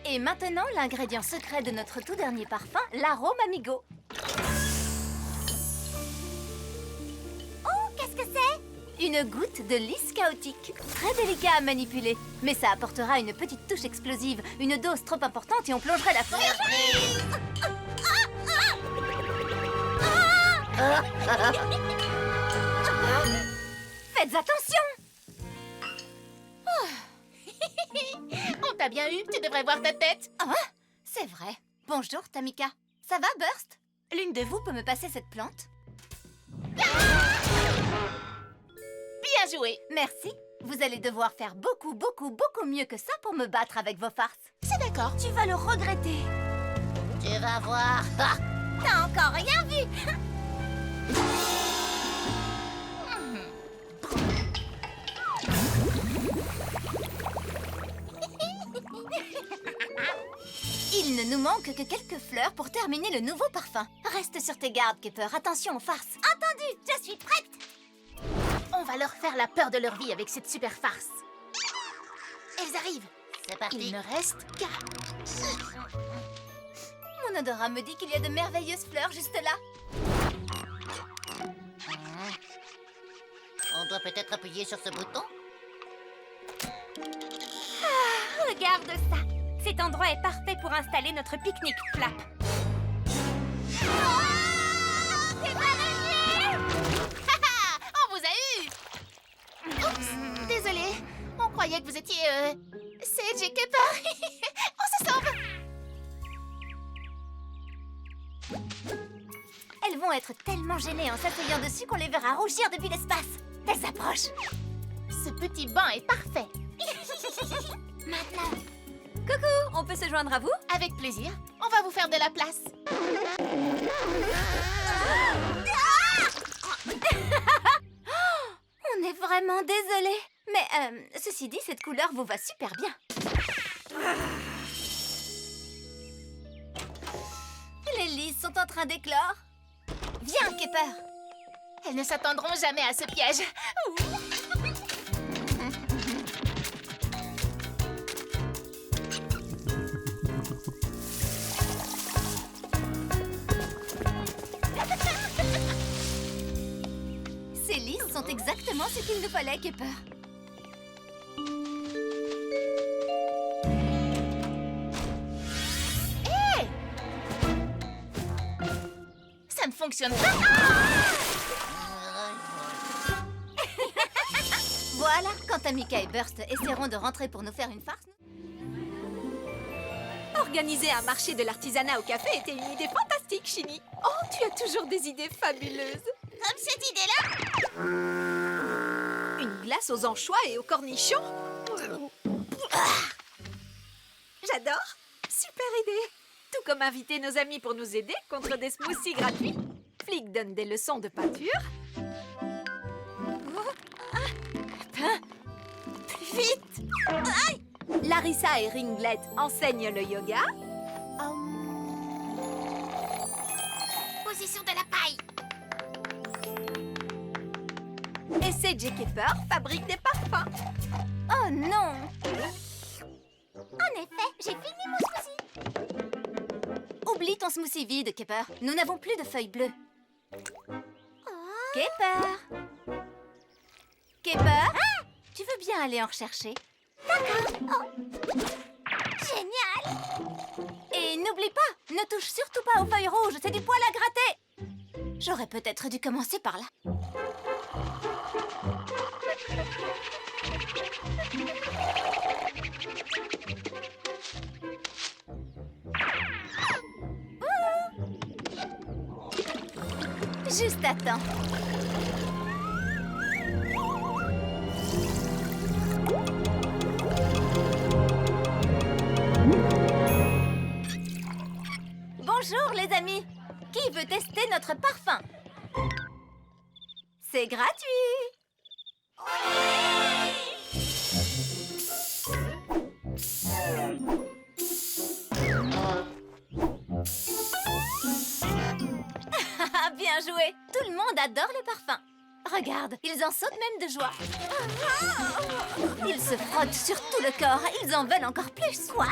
Et maintenant, l'ingrédient secret de notre tout dernier parfum, l'arôme amigo. Oh, qu'est-ce que c'est? Une goutte de lys chaotique. Très délicat à manipuler. Mais ça apportera une petite touche explosive. Une dose trop importante et on plongerait la forêt. Faites attention! On t'a bien eu, tu devrais voir ta tête. Ah, c'est vrai. Bonjour, Tamika. Ça va, Burst? L'une de vous peut me passer cette plante? Bien joué. Merci. Vous allez devoir faire beaucoup mieux que ça pour me battre avec vos farces. C'est d'accord. Tu vas le regretter. Tu vas voir. T'as encore rien vu. Il ne nous manque que quelques fleurs pour terminer le nouveau parfum. Reste sur tes gardes, Kepper. Attention aux farces. Entendu, je suis prête. On va leur faire la peur de leur vie avec cette super farce. Elles arrivent. C'est parti. Il ne reste qu'à... Mon odorat me dit qu'il y a de merveilleuses fleurs juste là. On doit peut-être appuyer sur ce bouton. Regarde ça! Cet endroit est parfait pour installer notre pique-nique flap. C'est pas réglé. On vous a eu. Oups, désolée. On croyait que vous étiez... Sage et Kepper. On se sauve. Elles vont être tellement gênées en s'asseyant dessus qu'on les verra rougir depuis l'espace. Elles approchent. Ce petit banc est parfait. Maintenant. Coucou, on peut se joindre à vous? Avec plaisir. On va vous faire de la place. On est vraiment désolé. Mais ceci dit, cette couleur vous va super bien. Les lys sont en train d'éclore. Viens, Kepper. Elles ne s'attendront jamais à ce piège. Ces lys sont exactement ce qu'il nous fallait, Kepper. Hé! Ça ne fonctionne pas. Voilà, quand Tamika et Burst essaieront de rentrer pour nous faire une farce... Organiser un marché de l'artisanat au café était une idée fantastique, Chini. Oh, tu as toujours des idées fabuleuses. Comme cette idée-là. Une glace aux anchois et aux cornichons. J'adore. Super idée. Tout comme inviter nos amis pour nous aider contre des smoothies gratuits. Flick donne des leçons de peinture. Plus vite. Aïe. Larissa et Ringlet enseignent le yoga. Position de la paille. Et Sage et Kepper fabriquent des parfums. Oh non! En effet, j'ai fini mon smoothie. Oublie ton smoothie vide, Kepper. Nous n'avons plus de feuilles bleues. Kepper! Kepper? Tu veux bien aller en rechercher? Génial. Et n'oublie pas, ne touche surtout pas aux feuilles rouges, c'est du poil à gratter. J'aurais peut-être dû commencer par là. Juste à temps. Bonjour les amis. Qui veut tester notre parfum? C'est gratuit. Bien joué. Tout le monde adore le parfum. Regarde, ils en sautent même de joie. Ils se frottent sur tout le corps. Ils en veulent encore plus. Quoi?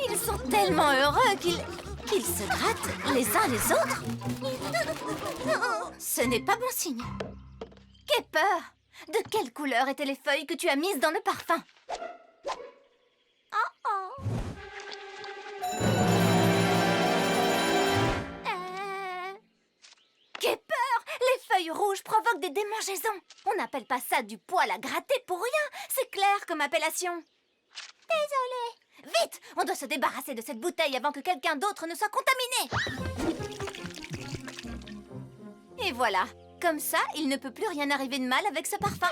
Ils sont tellement heureux qu'ils se grattent les uns les autres. Ce n'est pas bon signe. Kepper, de quelle couleur étaient les feuilles que tu as mises dans le parfum? Kepper, les feuilles rouges provoquent des démangeaisons. On n'appelle pas ça du poil à gratter pour rien. C'est clair comme appellation. Désolée. Vite, on doit se débarrasser de cette bouteille avant que quelqu'un d'autre ne soit contaminé. Et voilà. Comme ça, il ne peut plus rien arriver de mal avec ce parfum.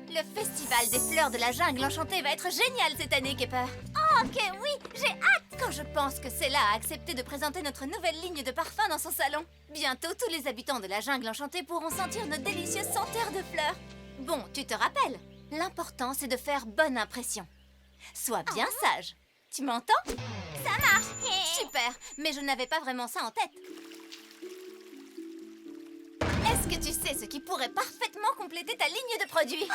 Le festival des fleurs de la jungle enchantée va être génial cette année, Kepper. Oh, ok, oui, j'ai hâte. Quand je pense que Sela a accepté de présenter notre nouvelle ligne de parfums dans son salon. Bientôt, tous les habitants de la jungle enchantée pourront sentir nos délicieuses senteurs de fleurs. Bon, tu te rappelles, l'important c'est de faire bonne impression. Sois bien sage. Tu m'entends? Ça marche. Super, mais je n'avais pas vraiment ça en tête. Est-ce que tu sais ce qui pourrait parfaitement compléter ta ligne de produits?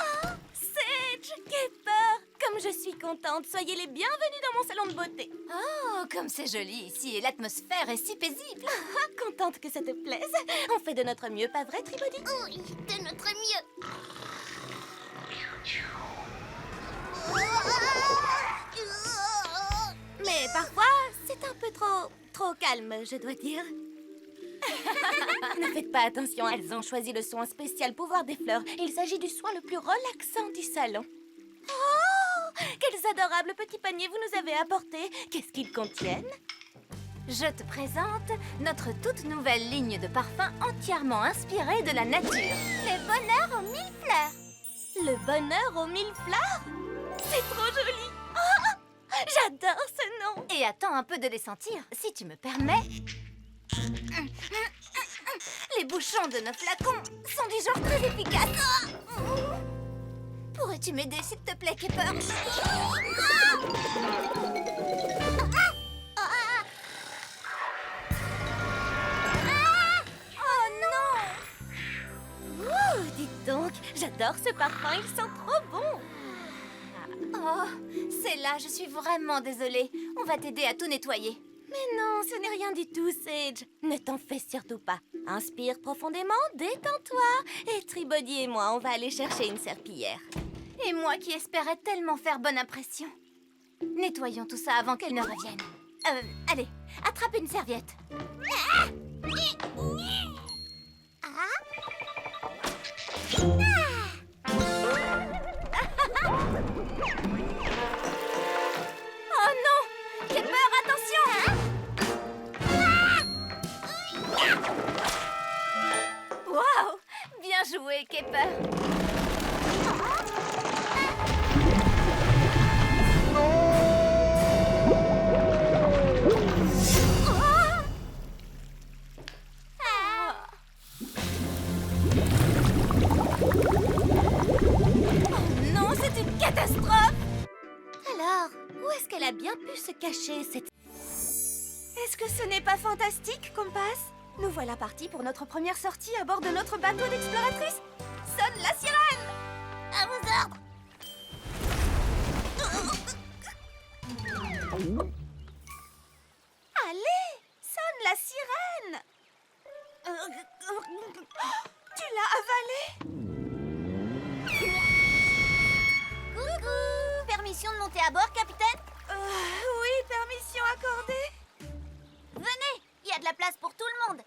Sage, Kepper, comme je suis contente, soyez les bienvenus dans mon salon de beauté. Oh, comme c'est joli ici et l'atmosphère est si paisible. Contente que ça te plaise. On fait de notre mieux, pas vrai, Tribody? Oui, de notre mieux. Mais parfois, c'est un peu trop calme, je dois dire. Ne faites pas attention, elles ont choisi le soin spécial pouvoir des fleurs. Il s'agit du soin le plus relaxant du salon. Oh, quels adorables petits paniers vous nous avez apportés. Qu'est-ce qu'ils contiennent? Je te présente notre toute nouvelle ligne de parfums entièrement inspirée de la nature. Le bonheur aux 1000 fleurs. Le bonheur aux 1000 fleurs? C'est trop joli. Oh, j'adore ce nom. Et attends un peu de les sentir, si tu me permets. Les bouchons de nos flacons sont du genre très efficace. Pourrais-tu m'aider, s'il te plaît, Kepper? Oh non! Ouh, dites donc, j'adore ce parfum, il sent trop bon. Oh, c'est là, je suis vraiment désolée. On va t'aider à tout nettoyer. Mais non, ce n'est rien du tout, Sage. Ne t'en fais surtout pas. Inspire profondément, détends-toi. Et Tribody et moi, on va aller chercher une serpillière. Et moi qui espérais tellement faire bonne impression. Nettoyons tout ça avant qu'elle ne revienne. Allez, attrape une serviette. Oh non! Kepper, attention! Waouh! Bien joué, Kepper! Non, c'est une catastrophe! Alors, où est-ce qu'elle a bien pu se cacher, cette... Est-ce que ce n'est pas fantastique, Compass? Nous voilà partis pour notre première sortie à bord de notre bateau d'exploratrice. Sonne la sirène! À vos ordres. Allez, sonne la sirène! Tu l'as avalée? Coucou. Permission de monter à bord, capitaine? Oui, permission accordée. Venez, il y a de la place pour tout le monde.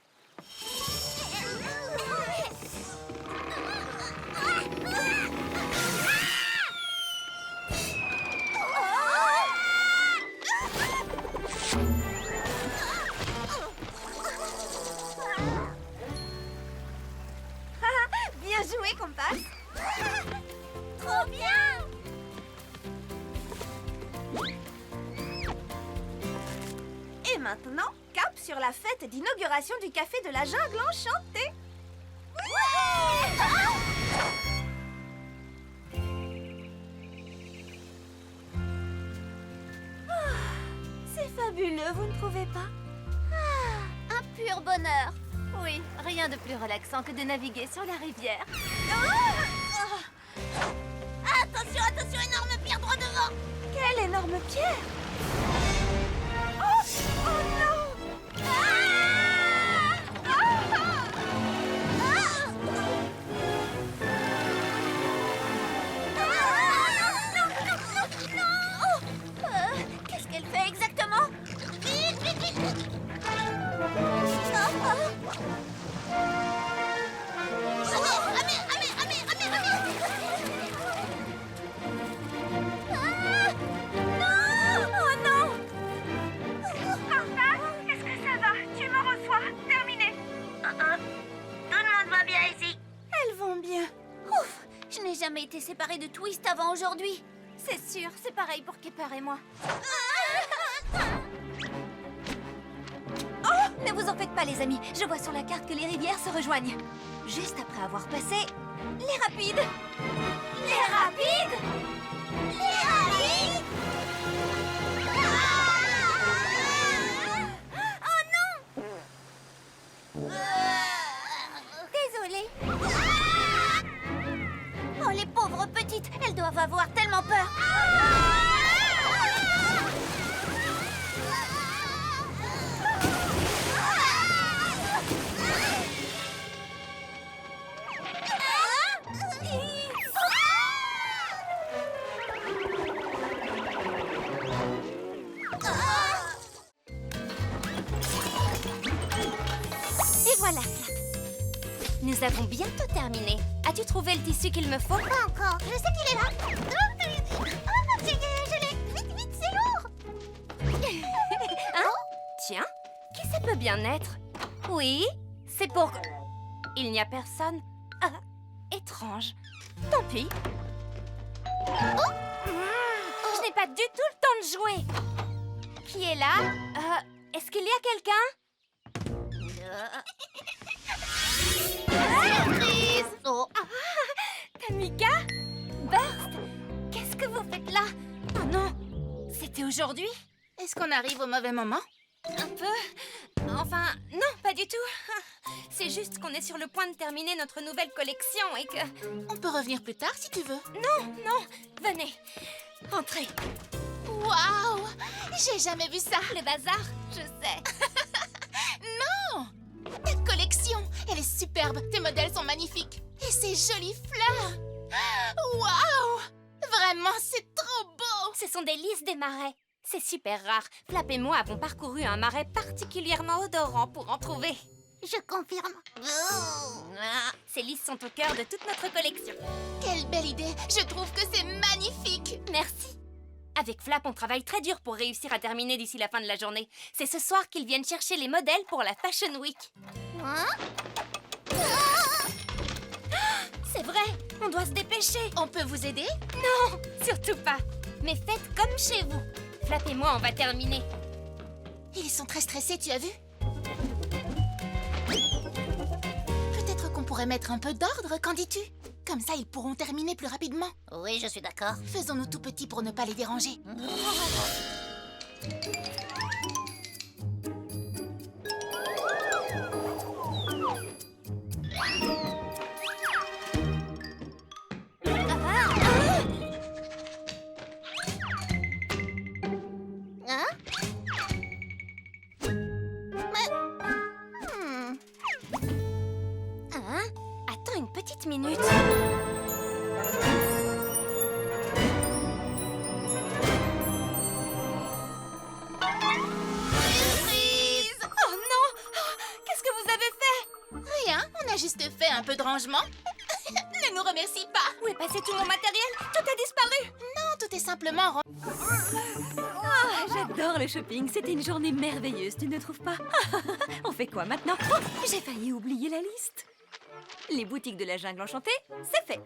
Bien joué, Compass. Trop bien. Et maintenant, cap sur la fête d'inauguration du café de la jungle enchantée. fabuleux, vous ne trouvez pas? Un pur bonheur. Oui, rien de plus relaxant que de naviguer sur la rivière. Attention, attention, énorme pierre droit devant. Quelle énorme pierre! Qu'est-ce qu'elle fait exactement? Vite, vite, vite. Elles vont bien. Ouf, je n'ai jamais été séparée de Twist avant aujourd'hui. C'est sûr, c'est pareil pour Kepper et moi. Ne vous en faites pas, les amis. Je vois sur la carte que les rivières se rejoignent. Juste après avoir passé les rapides. Les rapides? Les rapides? Oh non! Désolée. Oh, les pauvres petites, elles doivent avoir tellement peur. Et voilà, Flap. Nous avons bientôt terminé. As-tu trouvé le tissu qu'il me faut? Pas encore. Je sais qu'il est là. Oh, je l'ai. Vite, vite, c'est lourd. Hein? Tiens, qui ça peut bien être? Oui, c'est pour... Il n'y a personne. Ah, étrange. Tant pis. Oh! Je n'ai pas du tout le temps de jouer. Qui est là? Est-ce qu'il y a quelqu'un? Surprise. Oh. Tamika? Burst? Qu'est-ce que vous faites là? Oh non, c'était aujourd'hui? Est-ce qu'on arrive au mauvais moment? Un peu. Enfin, non, pas du tout. C'est juste qu'on est sur le point de terminer notre nouvelle collection et que... On peut revenir plus tard si tu veux. Non, venez. Entrez. Waouh! J'ai jamais vu ça. Le bazar, je sais. Non! Ta collection, elle est superbe. Tes modèles sont magnifiques. Et ces jolies fleurs. Waouh! Vraiment, c'est trop beau. Ce sont des lys des marais. C'est super rare. Flap et moi avons parcouru un marais particulièrement odorant pour en trouver. Je confirme. Ces lys sont au cœur de toute notre collection. Quelle belle idée. Je trouve que c'est magnifique. Merci. Avec Flap, on travaille très dur pour réussir à terminer d'ici la fin de la journée. C'est ce soir qu'ils viennent chercher les modèles pour la Fashion Week. Hein? C'est vrai, on doit se dépêcher. On peut vous aider? Non, surtout pas. Mais faites comme chez vous. Flap et moi, on va terminer. Ils sont très stressés, tu as vu? Peut-être qu'on pourrait mettre un peu d'ordre, qu'en dis-tu? Comme ça, ils pourront terminer plus rapidement. Oui, je suis d'accord. Faisons-nous tout petits pour ne pas les déranger. Hein? Hein? Attends une petite minute. Surprise! Oh non! Qu'est-ce que vous avez fait? Rien, on a juste fait un peu de rangement. Ne nous remercie pas. Où est passé tout mon matériel? Tout a disparu. Non, tout est simplement... Ah, j'adore le shopping. C'était une journée merveilleuse, tu ne trouves pas? On fait quoi maintenant? Oh, j'ai failli oublier la liste. Les boutiques de la jungle enchantée, c'est fait.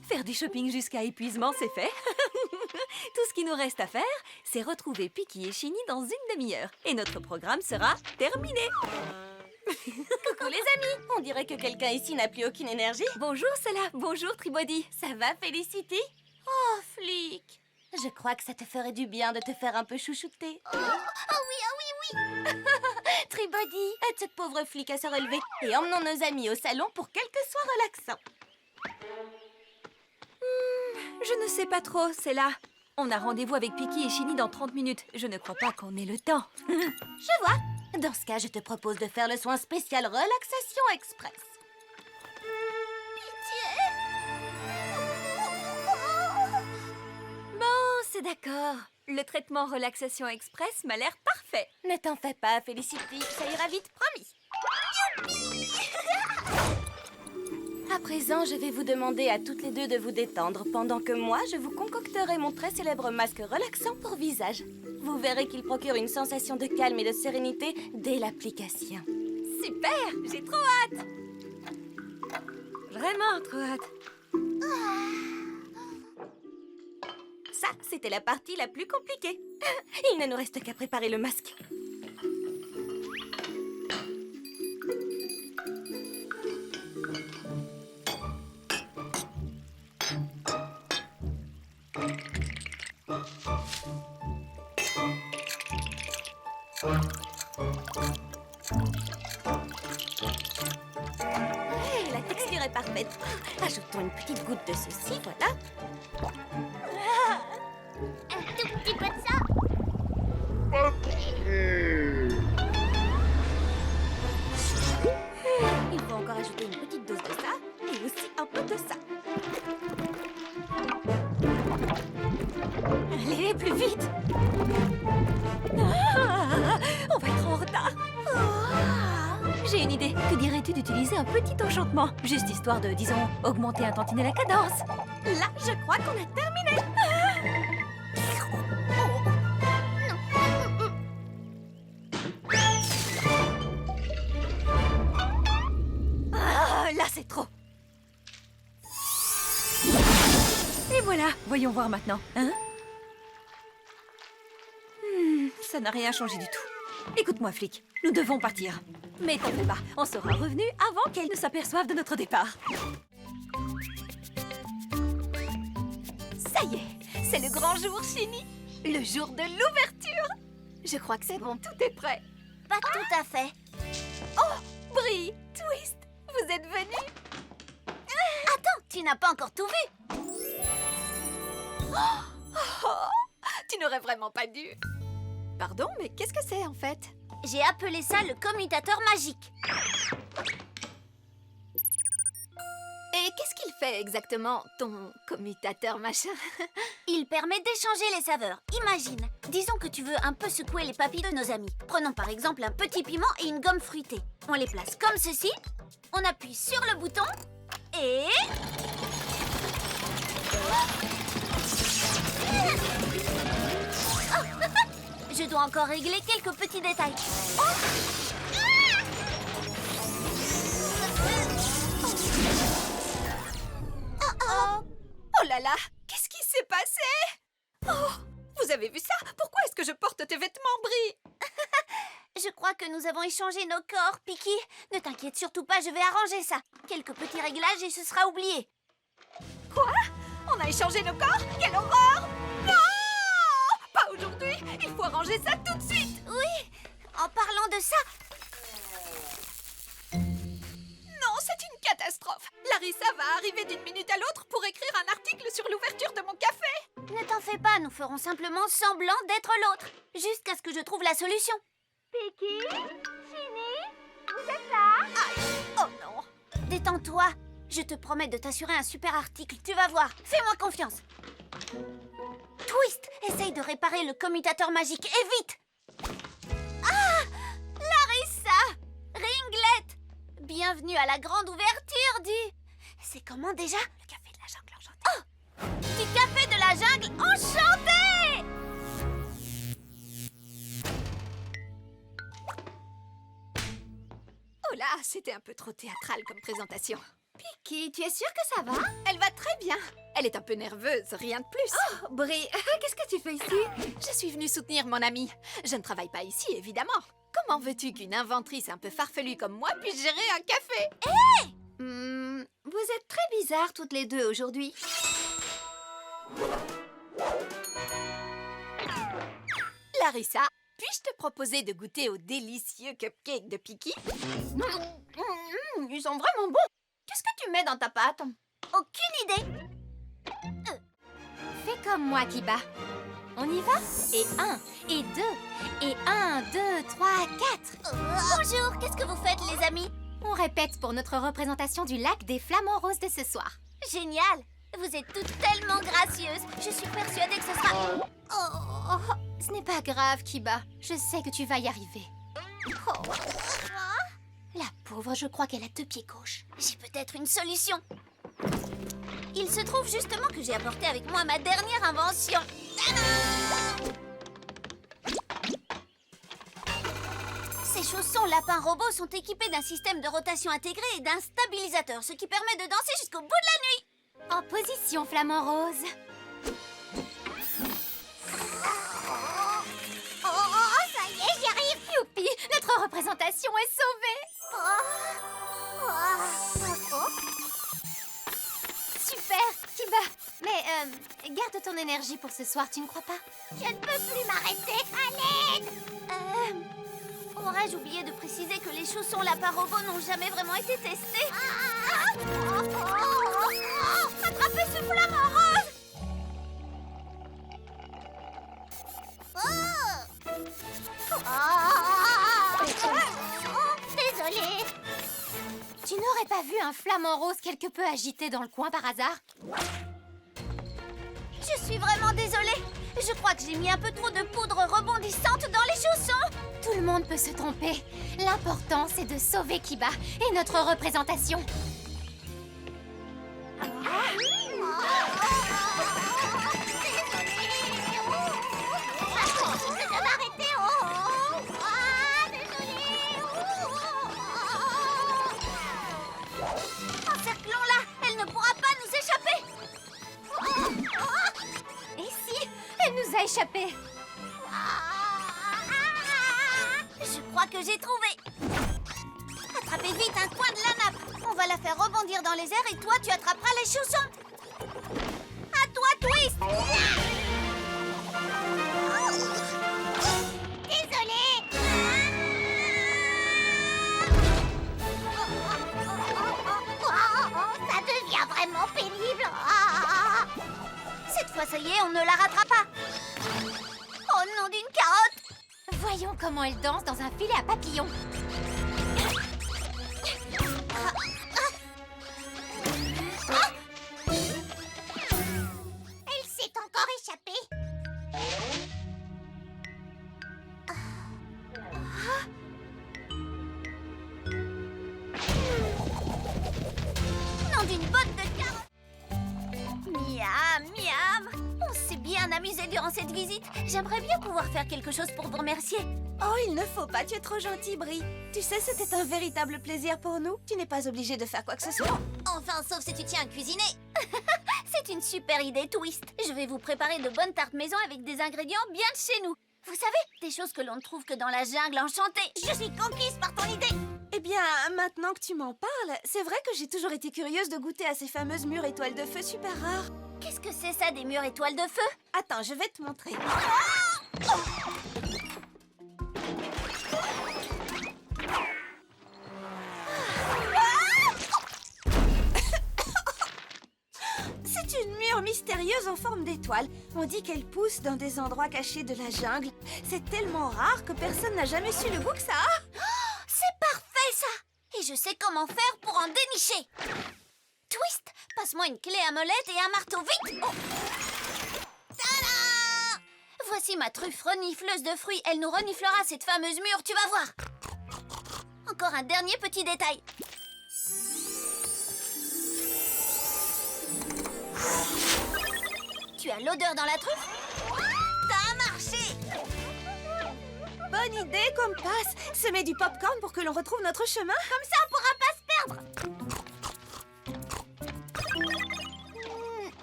Faire du shopping jusqu'à épuisement, c'est fait. Tout ce qui nous reste à faire, c'est retrouver Piki et Chini dans une demi-heure. Et notre programme sera terminé. Coucou les amis. On dirait que quelqu'un ici n'a plus aucune énergie. Bonjour Salah, bonjour Tribody. Ça va, Felicity? Oh, Flick. Je crois que ça te ferait du bien de te faire un peu chouchouter. Oh oui. Tribody, aide cette pauvre flic à se relever et emmenons nos amis au salon pour quelques soins relaxants. Je ne sais pas trop, c'est là. On a rendez-vous avec Piki et Chini dans 30 minutes. Je ne crois pas qu'on ait le temps. Je vois. Dans ce cas, je te propose de faire le soin spécial relaxation express. Bon, c'est d'accord. Le traitement relaxation express m'a l'air parfait. Ne t'en fais pas, Félicity, ça ira vite, promis. À présent, je vais vous demander à toutes les deux de vous détendre, pendant que moi, je vous concocterai mon très célèbre masque relaxant pour visage. Vous verrez qu'il procure une sensation de calme et de sérénité dès l'application. Super, j'ai trop hâte. Vraiment trop hâte. Ça, c'était la partie la plus compliquée. Il ne nous reste qu'à préparer le masque. Hey, la texture est parfaite. Ajoutons une petite goutte de ceci, voilà. Un tout petit peu de ça. Il faut encore ajouter une petite dose de ça et aussi un peu de ça. Allez, plus vite! On va être en retard. J'ai une idée. Que dirais-tu d'utiliser un petit enchantement? Juste histoire de, disons, augmenter un tantinet la cadence. Là, je crois qu'on a terminé. Ah, là, c'est trop. Et voilà, voyons voir maintenant, hein? Ça n'a rien changé du tout. Écoute-moi, flic, nous devons partir. Mais t'en fais pas, on sera revenus avant qu'elle ne s'aperçoive de notre départ. Ça y est, c'est le grand jour, Chini. Le jour de l'ouverture. Je crois que c'est bon, tout est prêt. Pas tout à fait. Brie, Twist, vous êtes venus? Attends, tu n'as pas encore tout vu. Tu n'aurais vraiment pas dû. Pardon, mais qu'est-ce que c'est en fait? J'ai appelé ça le commutateur magique. Et qu'est-ce qu'il fait exactement, ton commutateur machin? Il permet d'échanger les saveurs. Imagine, disons que tu veux un peu secouer les papilles de nos amis. Prenons par exemple un petit piment et une gomme fruitée. On les place comme ceci, on appuie sur le bouton et... Je dois encore régler quelques petits détails. Oh là là, qu'est-ce qui s'est passé? Oh, vous avez vu ça? Pourquoi est-ce que je porte tes vêtements, Brie? Je crois que nous avons échangé nos corps, Piki. Ne t'inquiète surtout pas, je vais arranger ça. Quelques petits réglages et ce sera oublié. Quoi? On a échangé nos corps? Quelle horreur! Non! Pas aujourd'hui! Il faut arranger ça tout de suite! Oui, en parlant de ça, Non, c'est une catastrophe! Larissa va arriver d'une minute à l'autre pour écrire un article sur l'ouverture de mon café! ne t'en fais pas, nous ferons simplement semblant d'être l'autre. Jusqu'à ce que je trouve la solution. Piki, Chini, vous êtes là? Oh non! Détends-toi. Je te promets de t'assurer un super article, tu vas voir. Fais-moi confiance. Twist, essaye de réparer le commutateur magique, et vite! Ah! Larissa! Ringlet! Bienvenue à la grande ouverture du... C'est comment déjà? Le café de la jungle enchantée. Oh! Du café de la jungle enchantée! Oh là, c'était un peu trop théâtral comme présentation. Piki, tu es sûre que ça va? Elle va très bien. Elle est un peu nerveuse, rien de plus. Oh, Brie, qu'est-ce que tu fais ici? Je suis venue soutenir mon amie. Je ne travaille pas ici, évidemment. Comment veux-tu qu'une inventrice un peu farfelue comme moi puisse gérer un café? Hé! Vous êtes très bizarres toutes les deux aujourd'hui. Larissa, puis-je te proposer de goûter aux délicieux cupcakes de Piki? Ils sont vraiment bons. Qu'est-ce que tu mets dans ta pâte? Aucune idée. Fais comme moi, Kiba. On y va? Et 1, et 2, et 1, 2, 3, 4. Bonjour, qu'est-ce que vous faites, les amis? On répète pour notre représentation du lac des flamants roses de ce soir. Génial. Vous êtes toutes tellement gracieuses. Je suis persuadée que ce sera... Oh, ce n'est pas grave, Kiba. Je sais que tu vas y arriver. Oh. La pauvre, je crois qu'elle a 2 pieds gauches. J'ai peut-être une solution. Il se trouve justement que j'ai apporté avec moi ma dernière invention. Tadam! Ces chaussons lapins robots sont équipés d'un système de rotation intégré et d'un stabilisateur, ce qui permet de danser jusqu'au bout de la nuit. En position, flamant rose. Oh, ça y est, j'y arrive. Youpi, notre représentation est sauvée. Super, Kiba. Mais garde ton énergie pour ce soir, tu ne crois pas? Je ne peux plus m'arrêter. À l'aide. Aurais-je oublié de préciser que les chaussons lapins robots n'ont jamais vraiment été testés? Attrapez ce flamant rose! Désolée. Tu n'aurais pas vu un flamant rose quelque peu agité dans le coin par hasard? Je suis vraiment désolée. Je crois que j'ai mis un peu trop de poudre rebondissante dans les chaussons. Tout le monde peut se tromper. L'important, c'est de sauver Kiba et notre représentation. Encerclons-la. Elle ne pourra pas nous échapper. Et si elle nous a échappé? Je crois que j'ai trouvé. Attrapez vite un coin de la nappe. On va la faire rebondir dans les airs et toi, tu attraperas les chaussons. À toi, Twist. Désolée. Ça devient vraiment pénible. Cette fois, ça y est, on ne la rattrape pas. Oh nom d'une carotte. Voyons comment elle danse dans un filet à papillons. Elle s'est encore échappée. Nom d'une botte de carottes. Miam, miam. On s'est bien amusé durant cette visite. J'aimerais bien pouvoir faire quelque chose pour vous remercier. Oh, il ne faut pas, tu es trop gentille, Brie. Tu sais, c'était un véritable plaisir pour nous. Tu n'es pas obligée de faire quoi que ce soit. Enfin, sauf si tu tiens à cuisiner. C'est une super idée, Twist. Je vais vous préparer de bonnes tartes maison avec des ingrédients bien de chez nous. Vous savez, des choses que l'on ne trouve que dans la jungle enchantée. Je suis conquise par ton idée. Eh bien, maintenant que tu m'en parles, c'est vrai que j'ai toujours été curieuse de goûter à ces fameuses mûres étoiles de feu super rares. Qu'est-ce que c'est ça, des mûres étoiles de feu? Attends, je vais te montrer. C'est une mûre mystérieuse en forme d'étoile. On dit qu'elle pousse dans des endroits cachés de la jungle. C'est tellement rare que personne n'a jamais su le goût que ça a. C'est parfait, ça. Et je sais comment faire pour en dénicher. Twist, passe-moi une clé à molette et un marteau, vite. Oh. Tada! Voici ma truffe renifleuse de fruits. Elle nous reniflera cette fameuse mûre, tu vas voir. Encore un dernier petit détail. Tu as l'odeur dans la truffe? Ça a marché! Bonne idée, Compass. Semer du popcorn pour que l'on retrouve notre chemin. Comme ça, on pourra pas se perdre.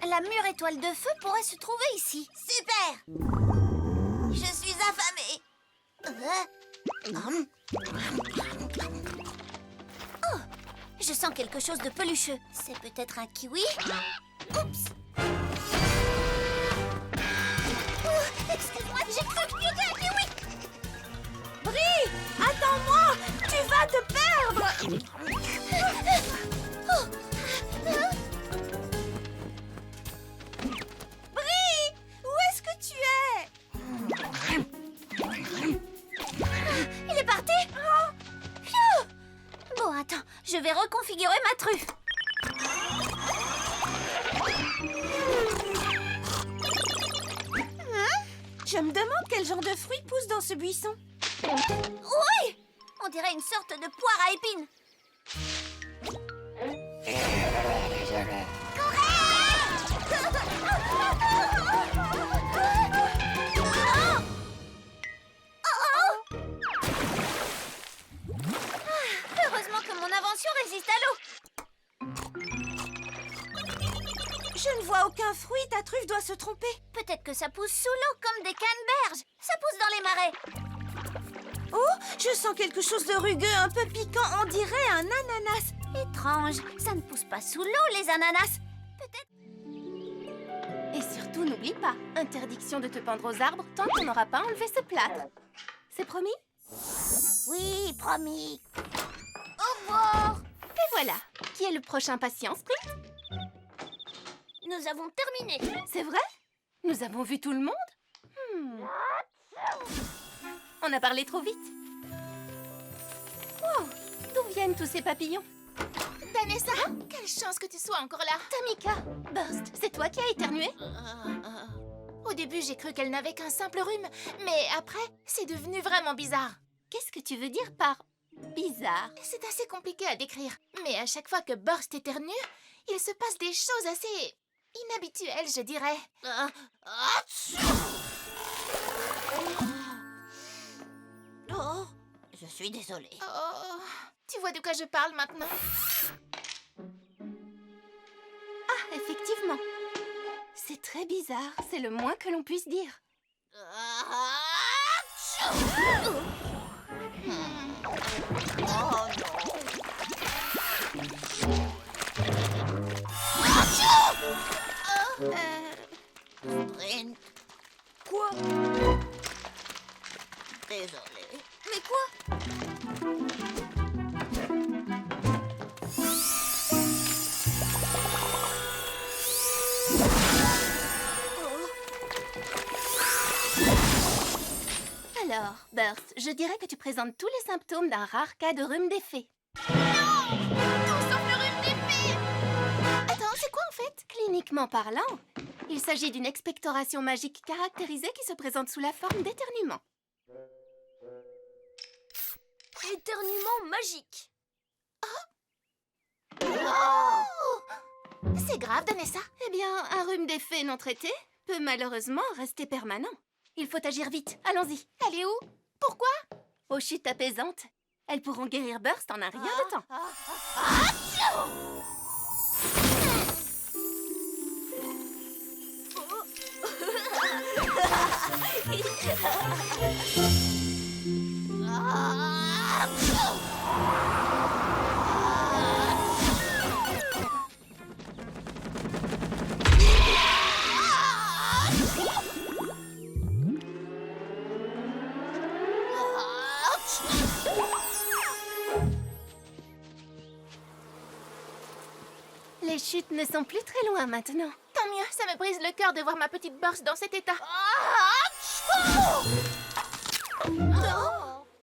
La mûre étoile de feu pourrait se trouver ici. Super! Je suis affamée. Oh, je sens quelque chose de pelucheux. C'est peut-être un kiwi? Oups! vais reconfigurer ma truffe. Je me demande quel genre de fruits pousse dans ce buisson. Oui! On dirait une sorte de poire à épines. Heureusement que mon invention résiste à l'eau. Je ne vois aucun fruit, ta truffe doit se tromper. Peut-être que ça pousse sous l'eau comme des canneberges. Ça pousse dans les marais. Oh, je sens quelque chose de rugueux, un peu piquant, on dirait un ananas. Étrange, ça ne pousse pas sous l'eau, les ananas. Peut-être... Et surtout, n'oublie pas, interdiction de te pendre aux arbres tant qu'on n'aura pas enlevé ce plâtre. C'est promis? Oui, promis. Au revoir. Et voilà. Qui est le prochain patient, Sprint? Nous avons terminé. C'est vrai? Nous avons vu tout le monde? On a parlé trop vite. Wow, d'où viennent tous ces papillons? Vanessa, quelle chance que tu sois encore là. Tamika, Burst, c'est toi qui as éternué? Au début, j'ai cru qu'elle n'avait qu'un simple rhume, mais après, c'est devenu vraiment bizarre. Qu'est-ce que tu veux dire par bizarre? C'est assez compliqué à décrire, mais à chaque fois que Burst éternue, il se passe des choses assez inhabituelles, je dirais. Oh, je suis désolée. Oh, tu vois de quoi je parle maintenant? Ah, effectivement. C'est très bizarre, c'est le moins que l'on puisse dire. Sprint. Quoi? Désolée. Mais quoi? Alors, Burst, je dirais que tu présentes tous les symptômes d'un rare cas de rhume des fées. Tout sauf le rhume des fées! Attends, c'est quoi en fait? Cliniquement parlant, il s'agit d'une expectoration magique caractérisée qui se présente sous la forme d'éternuement. Éternuement magique. C'est grave, Vanessa. Eh bien, un rhume des fées non traité peut malheureusement rester permanent. Il faut agir vite, allons-y. Elle est où? Pourquoi? Aux chutes apaisantes, elles pourront guérir Burst en un rien de temps. Les chutes ne sont plus très loin maintenant. Tant mieux, ça me brise le cœur de voir ma petite Burst dans cet état.